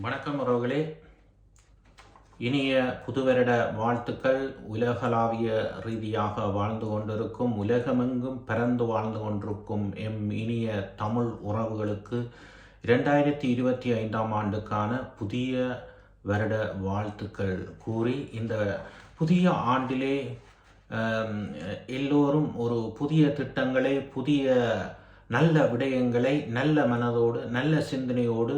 வணக்கம் உறவுகளே, இனிய புதுவருட வாழ்த்துக்கள். உலகளாவிய ரீதியாக வாழ்ந்து கொண்டிருக்கும், உலகமெங்கும் பரந்து வாழ்ந்து கொண்டிருக்கும் எம் இனிய தமிழ் உறவுகளுக்கு 2025 ஆண்டுக்கான புதிய வருட வாழ்த்துக்கள் கூறி, இந்த புதிய ஆண்டிலே எல்லோரும் ஒரு புதிய திட்டங்களை, புதிய நல்ல விடயங்களை நல்ல மனதோடு நல்ல சிந்தனையோடு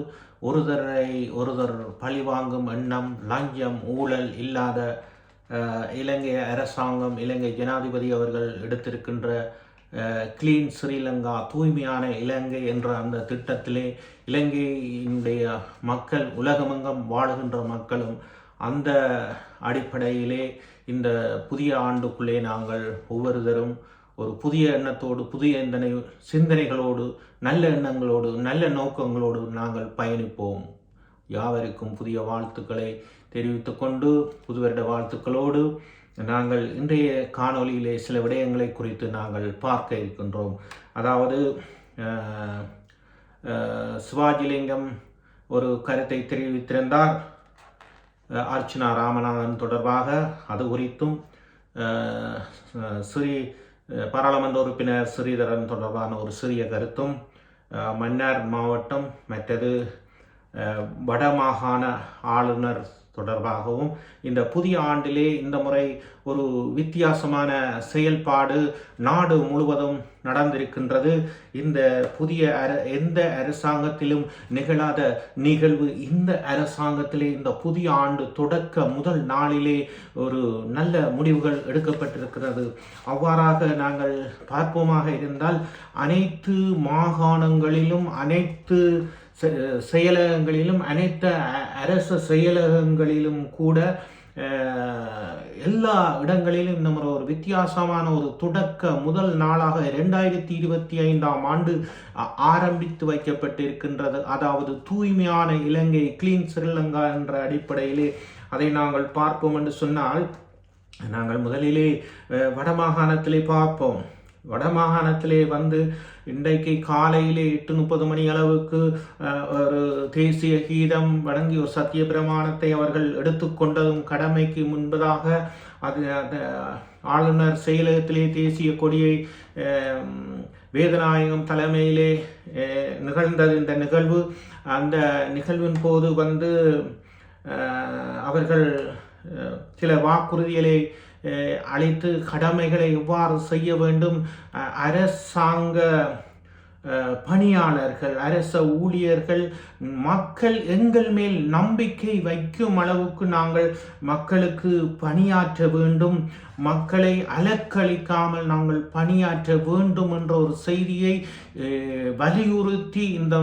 ஒருதர் பழிவாங்கும் எண்ணம், லஞ்சம், ஊழல் இல்லாத இலங்கை அரசாங்கம், இலங்கை ஜனாதிபதி அவர்கள் எடுத்திருக்கின்ற கிளீன் ஸ்ரீலங்கா, தூய்மையான இலங்கை என்ற அந்த திட்டத்திலே இலங்கையினுடைய மக்கள், உலகமெங்கும் வாழுகின்ற மக்களும் அந்த அடிப்படையிலே இந்த புதிய ஆண்டுக்குள்ளே நாங்கள் ஒவ்வொருத்தரும் ஒரு புதிய எண்ணத்தோடு, புதிய சிந்தனைகளோடு, நல்ல எண்ணங்களோடு, நல்ல நோக்கங்களோடு நாங்கள் பயணிப்போம். யாவருக்கும் புதிய வாழ்த்துக்களை தெரிவித்துக் கொண்டு, புது வருட வாழ்த்துக்களோடு நாங்கள் இன்றைய காணொலியிலே சில விடயங்களை குறித்து நாங்கள் பார்க்க இருக்கின்றோம். அதாவது சிவாஜிலிங்கம் ஒரு கருத்தை தெரிவித்திருந்தார் அர்ச்சனா ராமநாதன் தொடர்பாக. அது குறித்தும் பாராளுமன்ற உறுப்பினர் ஸ்ரீதரன் தொடர்பான ஒரு சிறிய கருத்தும், மன்னார் மாவட்டம் மற்றது வடமாகாண ஆளுநர் தொடர்பாகவும், இந்த புதிய ஆண்டிலே இந்த முறை ஒரு வித்தியாசமான செயல்பாடு நாடு முழுவதும் நடந்திருக்கின்றது. இந்த புதிய எந்த அரசாங்கத்திலும் நிகழாத நிகழ்வு இந்த அரசாங்கத்திலே இந்த புதிய ஆண்டு தொடக்க முதல் நாளிலே ஒரு நல்ல முடிவுகள் எடுக்கப்பட்டிருக்கிறது. அவ்வாறாக நாங்கள் பார்ப்போமாக இருந்தால், அனைத்து மாகாணங்களிலும், அனைத்து செயலகங்களிலும், அனைத்து அரச செயலகங்களிலும் கூட எல்லா இடங்களிலும் இந்த முறை ஒரு வித்தியாசமான ஒரு தொடக்க முதல் நாளாக 2025 ஆண்டு ஆரம்பித்து வைக்கப்பட்டிருக்கின்றது. அதாவது தூய்மையான இலங்கை, கிளீன் ஸ்ரீலங்கா என்ற அடிப்படையிலே அதை நாங்கள் பார்ப்போம் என்று சொன்னால், நாங்கள் முதலிலே வடமாகாணத்திலே பார்ப்போம். வடமாகாணத்திலே இன்றைக்கு காலையிலே 8:30 மணி அளவுக்கு ஒரு தேசிய கீதம் வழங்கி ஒரு சத்திய பிரமாணத்தை அவர்கள் எடுத்துக்கொண்டதும் கடமைக்கு முன்பதாக ஆளுநர் செயலகத்திலே தேசிய கொடியை வேதநாயகம் தலைமையிலே நிகழ்ந்தது இந்த நிகழ்வு. அந்த நிகழ்வின் போது அவர்கள் சில வாக்குறுதிகளை அளித்து கடமைகளை எவ்வாறு செய்ய வேண்டும், அரசாங்க பணியாளர்கள், அரச ஊழியர்கள், மக்கள் எங்கள் மேல் நம்பிக்கை வைக்கும் அளவுக்கு நாங்கள் மக்களுக்கு பணியாற்ற வேண்டும், மக்களை அலக்களிக்காமல் நாங்கள் பணியாற்ற வேண்டும் என்ற ஒரு செய்தியை வலியுறுத்தி இந்த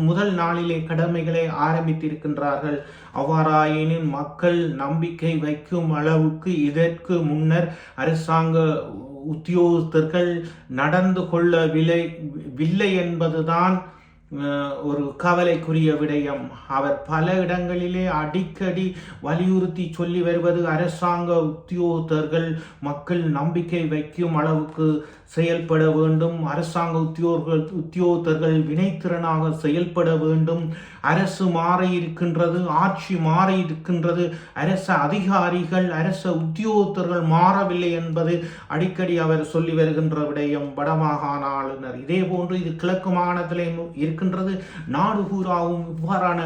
முதல் நாளிலே கடமைகளை ஆரம்பித்திருக்கின்றார்கள். அவ்வாறாயினும் மக்கள் நம்பிக்கை வைக்கும் அளவுக்கு இதற்கு முன்னர் அரசாங்க உத்தியோகத்தர்கள் நடந்து கொள்ளவில்லை என்பதுதான் ஒரு கவலைக்குரிய விடயம். அவர் பல இடங்களிலே அடிக்கடி வலியுறுத்தி சொல்லி வருவது, அரசாங்க உத்தியோகத்தர்கள் மக்கள் நம்பிக்கை வைக்கும் அளவுக்கு செயல்பட வேண்டும், அரசாங்க உத்தியோகத்தர்கள் வினைத்திறனாக செயல்பட வேண்டும், அரசு மாறி இருக்கின்றது, ஆட்சி மாறி இருக்கின்றது, அரச அதிகாரிகள், அரச உத்தியோகத்தர்கள் மாறவில்லை என்பது அடிக்கடி அவர் சொல்லி வருகின்ற விடயம் வடமாகாண ஆளுநர். இதே போன்று இது கிழக்கு மாகாணத்திலே இருக்கின்றது. நாடு பூராவும் இவ்வாறான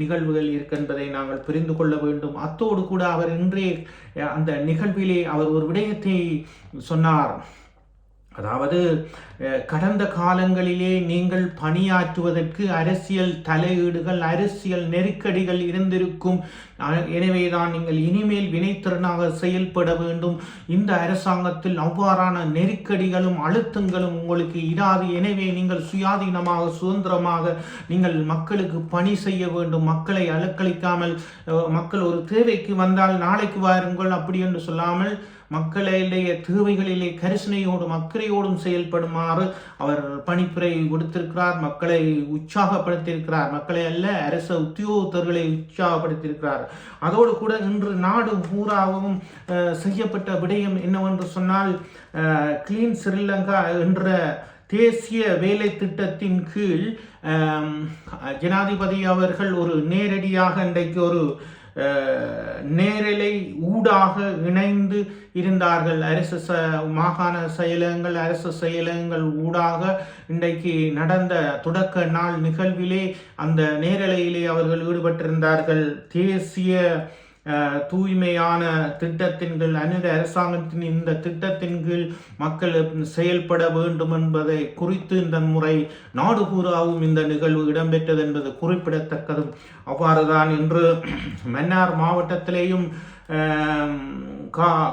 நிகழ்வுகள் இருக்கின்றதை நாங்கள் புரிந்து கொள்ள வேண்டும். அத்தோடு கூட அவர் இன்றைய அந்த நிகழ்விலே அவர் ஒரு விடயத்தை சொன்னார். அதாவது, கடந்த காலங்களிலே நீங்கள் பணியாற்றுவதற்கு அரசியல் தலையீடுகள், அரசியல் நெருக்கடிகள் இருந்திருக்கும். எனவேதான் நீங்கள் இனிமேல் வினைத்திறனாக செயல்பட வேண்டும். இந்த அரசாங்கத்தில் அவ்வாறான நெருக்கடிகளும் அழுத்தங்களும் உங்களுக்கு இராது. எனவே நீங்கள் சுயாதீனமாக, சுதந்திரமாக நீங்கள் மக்களுக்கு பணி செய்ய வேண்டும். மக்களை அலக்களிக்காமல், மக்கள் ஒரு தேவைக்கு வந்தால் நாளைக்கு வாருங்கள் அப்படி என்று சொல்லாமல், மக்களிலேயே தேவைகளிலே கரிசனையோடும் அக்கறையோடும் செயல்படுமாறு அவர் பணிப்புரை கொடுத்திருக்கிறார். மக்களை உற்சாகப்படுத்தியிருக்கிறார். மக்களை அல்ல, அரச உத்தியோகத்தர்களை உற்சாகப்படுத்தியிருக்கிறார். அதோடு கூட இன்று நாடு பூராவும் செய்யப்பட்ட விடயம் என்னவென்று சொன்னால், கிளீன் ஸ்ரீலங்கா என்ற தேசிய வேலை திட்டத்தின் கீழ் ஜனாதிபதி அவர்கள் ஒரு நேரடியாக இன்றைக்கு ஒரு நேரலை ஊடாக இணைந்து இருந்தார்கள். மாகாண செயலகங்கள், அரசு செயலகங்கள் ஊடாக இன்றைக்கு நடந்த தொடக்க நாள் நிகழ்விலே அந்த நேரலையிலே அவர்கள் ஈடுபட்டிருந்தார்கள். தேசிய தூய்மையான திட்டத்தின் கீழ் அரசாங்கத்தின் இந்த திட்டத்தின் கீழ் மக்கள் செயல்பட வேண்டும் என்பதை குறித்து இந்த முறை நாடு பூராவும் இந்த நிகழ்வு இடம்பெற்றது என்பது குறிப்பிடத்தக்கது. அவ்வாறுதான் இன்று மன்னார் மாவட்டத்திலேயும்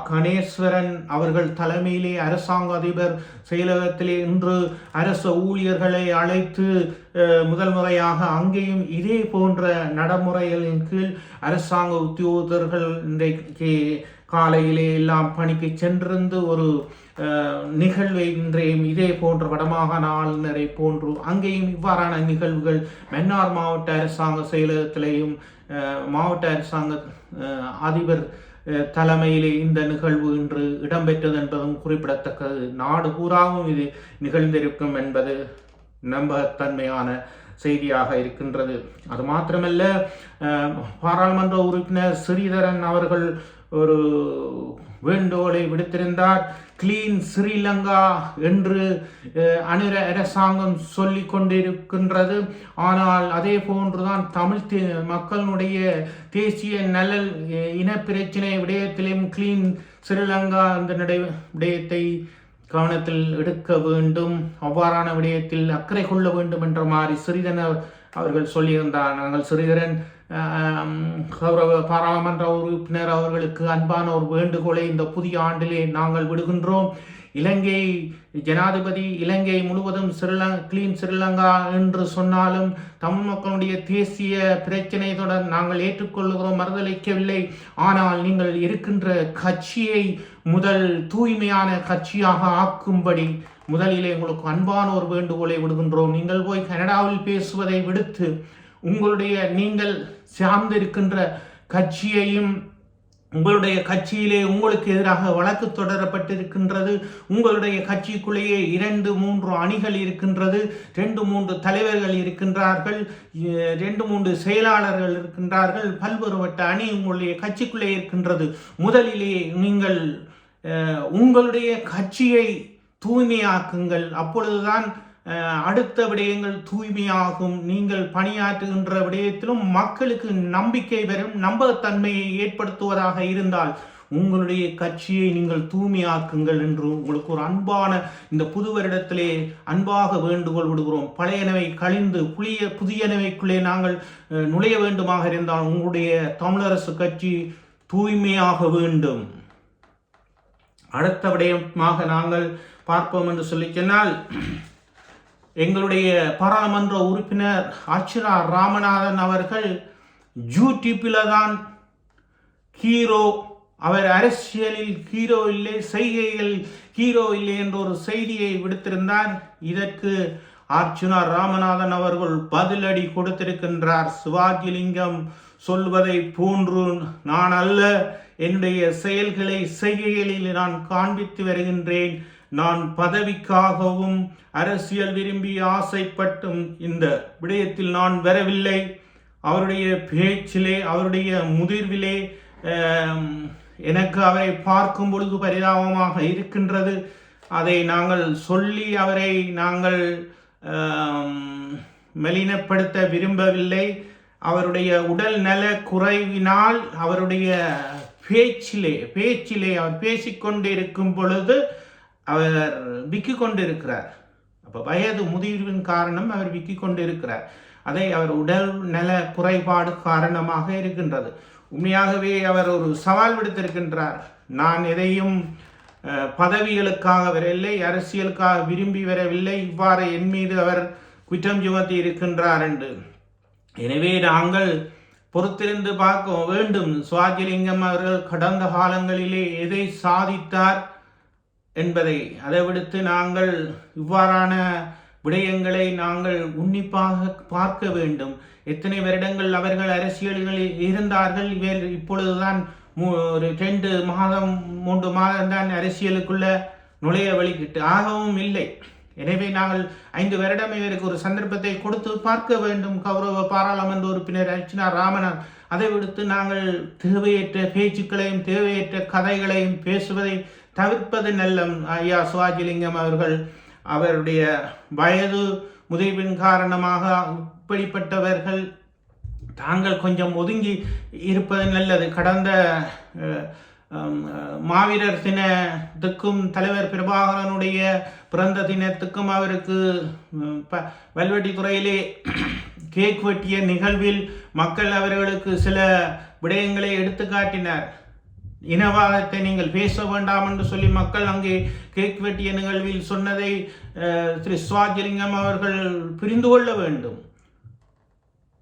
கணேஸ்வரன் அவர்கள் தலைமையிலே அரசாங்க அதிபர் செயலகத்திலே இன்று அரச ஊழியர்களை அழைத்து முதல் முறையாக அங்கேயும் இதே போன்ற நடைமுறைகளின் கீழ் அரசாங்க உத்தியோகத்தர்கள் இன்றைக்கு காலையிலே எல்லாம் பணிக்கு சென்றிருந்து ஒரு நிகழ்வை இன்றையும் இதே போன்ற வடமாகாண ஆளுநரை போன்று அங்கேயும் இவ்வாறான நிகழ்வுகள் மன்னார் மாவட்ட அரசாங்க செயலகத்திலேயும் மாவட்ட அரசாங்க அதிபர் தலைமையிலே இந்த நிகழ்வு இன்று இடம்பெற்றது என்பதும் குறிப்பிடத்தக்கது. நாடு பூராவும் இது நிகழ்ந்திருக்கும் என்பது நம்பகத்தன்மையான செய்தியாக இருக்கின்றது. அது மாத்திரமல்ல, பாராளுமன்ற உறுப்பினர் ஸ்ரீதரன் அவர்கள் ஒரு வேண்டுகோளை விடுத்திருந்தார். கிளீன் ஸ்ரீலங்கா என்று அரசாங்கம் சொல்லிக் கொண்டிருக்கின்றது. ஆனால் அதே போன்றுதான் தமிழ் மக்களுடைய தேசிய நலன் இன பிரச்சினை விடயத்திலும் கிளீன் ஸ்ரீலங்கா அந்த விடயத்தை கவனத்தில் எடுக்க வேண்டும், அவ்வாறான விடயத்தில் அக்கறை கொள்ள வேண்டும் என்ற மாதிரி ஸ்ரீதரன் அவர்கள் சொல்லியிருந்தார். நாங்கள் ஸ்ரீதரன் கௌரவ பாராளுமன்ற உறுப்பினர் அவர்களுக்கு அன்பான ஒரு வேண்டுகோளை இந்த புதிய ஆண்டிலே நாங்கள் விடுகின்றோம். இலங்கை ஜனாதிபதி இலங்கை முழுவதும் கிளீன் ஸ்ரீலங்கா என்று சொன்னாலும் தமிழ் மக்களுடைய தேசிய பிரச்சனை தொடர் நாங்கள் ஏற்றுக்கொள்கிறோம், மறுதளிக்கவில்லை. ஆனால் நீங்கள் இருக்கின்ற கட்சியை முதல் தூய்மையான கட்சியாக ஆக்கும்படி முதலிலே உங்களுக்கு அன்பான ஒரு வேண்டுகோளை விடுகின்றோம். நீங்கள் போய் கனடாவில் பேசுவதை விடுத்து நீங்கள் சார்ந்திருக்கின்ற கட்சியையும், உங்களுடைய கட்சியிலே உங்களுக்கு எதிராக வழக்கு தொடரப்பட்டிருக்கின்றது, உங்களுடைய கட்சிக்குள்ளேயே 2-3 அணிகள் இருக்கின்றது, 2-3 தலைவர்கள் இருக்கின்றார்கள், 2-3 செயலாளர்கள் இருக்கின்றார்கள், பல்வேறுபட்ட அணி உங்களுடைய கட்சிக்குள்ளே இருக்கின்றது. முதலிலே நீங்கள் உங்களுடைய கட்சியை தூய்மையாக்குங்கள், அப்பொழுதுதான் அடுத்த விடயங்கள் தூய்மையாகும். நீங்கள் பணியாற்றுகின்ற விடயத்திலும் மக்களுக்கு நம்பிக்கை வரும். நம்பகத்தன்மையை ஏற்படுத்துவதாக இருந்தால் உங்களுடைய கட்சியை நீங்கள் தூய்மையாக்குங்கள் என்று உங்களுக்கு ஒரு அன்பான இந்த புது வருடத்திலே அன்பாக வேண்டுகோள் விடுகிறோம். பழையனவை கழிந்து புதியனவைக்குள்ளே நாங்கள் நுழைய வேண்டுமாக இருந்தால் உங்களுடைய தமிழரசு கட்சி தூய்மையாக வேண்டும். அடுத்த விடயமாக நாங்கள் பார்ப்போம் என்று சொல்லி சொன்னால், எங்களுடைய பாராளுமன்ற உறுப்பினர் அர்ச்சனா ராமநாதன் அவர்கள் யூடியூப்பில் தான் ஹீரோ, அவர் அரசியலில் ஹீரோ இல்லை, செய்கைகள் ஹீரோ இல்லை என்ற ஒரு செய்தியை விடுத்திருந்தார். இதற்கு அர்ச்சனா ராமநாதன் அவர்கள் பதிலடி கொடுத்திருக்கின்றார். சிவாஜிலிங்கம் சொல்வதை போன்று நான் அல்ல, என்னுடைய செயல்களை செய்கைகளில் நான் காண்பித்து வருகின்றேன். நான் பதவிக்காகவும் அரசியல் விரும்பி ஆசைப்பட்டும் இந்த விடயத்தில் நான் வரவில்லை. அவருடைய பேச்சிலே, அவருடைய முதிர்விலே எனக்கு அவரை பார்க்கும் பொழுது பரிதாபமாக இருக்கின்றது. அதை நாங்கள் சொல்லி அவரை நாங்கள் மலினப்படுத்த விரும்பவில்லை. அவருடைய உடல் நல குறைவினால் அவருடைய பேச்சிலே அவர் பேசிக்கொண்டு இருக்கும் பொழுது அவர் விக்கி கொண்டு இருக்கிறார். அப்போ வயது முதிர்வின் காரணம் அவர் விக்கி கொண்டு இருக்கிறார். அதை அவர் உடல் நல குறைபாடு காரணமாக இருக்கின்றது. உண்மையாகவே அவர் ஒரு சவால் விடுத்திருக்கின்றார். நான் எதையும் பதவிகளுக்காக வரவில்லை, அரசியலுக்காக விரும்பி வரவில்லை, இவ்வாறு என் மீது அவர் குற்றம் சுமத்தி இருக்கின்றார் என்று. எனவே நாங்கள் பொறுத்திருந்து பார்க்க வேண்டும். சிவாஜிலிங்கம் அவர்கள் கடந்த காலங்களிலே எதை சாதித்தார் என்பதை, அதை விடுத்து நாங்கள் இவ்வாறான விடயங்களை நாங்கள் உன்னிப்பாக பார்க்க வேண்டும். எத்தனை வருடங்கள் அவர்கள் அரசியல்களில் இருந்தார்கள். இவர் இப்பொழுதுதான் ஒரு 2 மாதம் 3 மாதம் தான் அரசியலுக்குள்ள நுழைய வழிகிட்டு ஆகவும் இல்லை. எனவே நாங்கள் 5 வருடம் இவருக்கு ஒரு சந்தர்ப்பத்தை கொடுத்து பார்க்க வேண்டும். கௌரவ பாராளுமன்ற உறுப்பினர் அர்ச்சனா ராமநாத், அதை விடுத்து நாங்கள் தேவையற்ற பேச்சுக்களையும் தேவையற்ற கதைகளையும் பேசுவதை தவிர்ப்பது நல்ல. ஐயா சிவாஜிலிங்கம் அவர்கள் அவருடைய வயது முதிர்வின் காரணமாக இப்படிப்பட்டவர்கள் தாங்கள் கொஞ்சம் ஒதுங்கி இருப்பது நல்லது. கடந்த மாவீரர் தினத்துக்கும் தலைவர் பிரபாகரனுடைய பிறந்த தினத்துக்கும் அவருக்கு வல்வெட்டி துறையிலே கேக் வெட்டிய நிகழ்வில் மக்கள் அவர்களுக்கு சில விடயங்களை எடுத்து காட்டினார். இனவாதத்தை நீங்கள் பேச வேண்டாம் என்று சொல்லி மக்கள் அங்கே கேக் வெட்டிய நிகழ்வில் சொன்னதை திரு சிவாஜிலிங்கம் அவர்கள் புரிந்து கொள்ள வேண்டும்.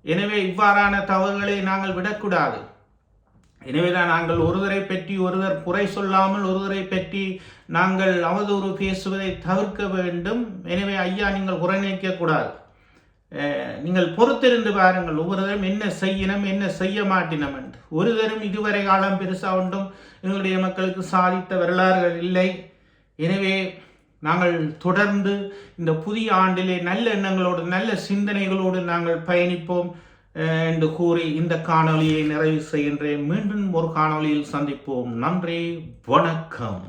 எனவே இவ்வாறான தவறுகளை நாங்கள் விடக்கூடாது. எனவேதான் நாங்கள் ஒருவரை பற்றி ஒருவர் குறை சொல்லாமல் ஒருவரை பற்றி நாங்கள் அவதூறு பேசுவதை தவிர்க்க வேண்டும். எனவே ஐயா, நீங்கள் குறை நினைக்கக்கூடாது. நீங்கள் பொறுத்திருந்து பாருங்கள், ஒவ்வொருவரும் என்ன செய்யணும் என்ன செய்ய மாட்டினோம் என்று. ஒருவரும் இதுவரை காலம் பெருசாக ஒன்றும் எங்களுடைய மக்களுக்கு சாதித்த வரலாறுகள் இல்லை. எனவே நாங்கள் தொடர்ந்து இந்த புதிய ஆண்டிலே நல்ல எண்ணங்களோடு நல்ல சிந்தனைகளோடு நாங்கள் பயணிப்போம் என்று கூறி இந்த காணொளியை நிறைவு செய்கின்றேன். மீண்டும் ஒரு காணொளியில் சந்திப்போம். நன்றி, வணக்கம்.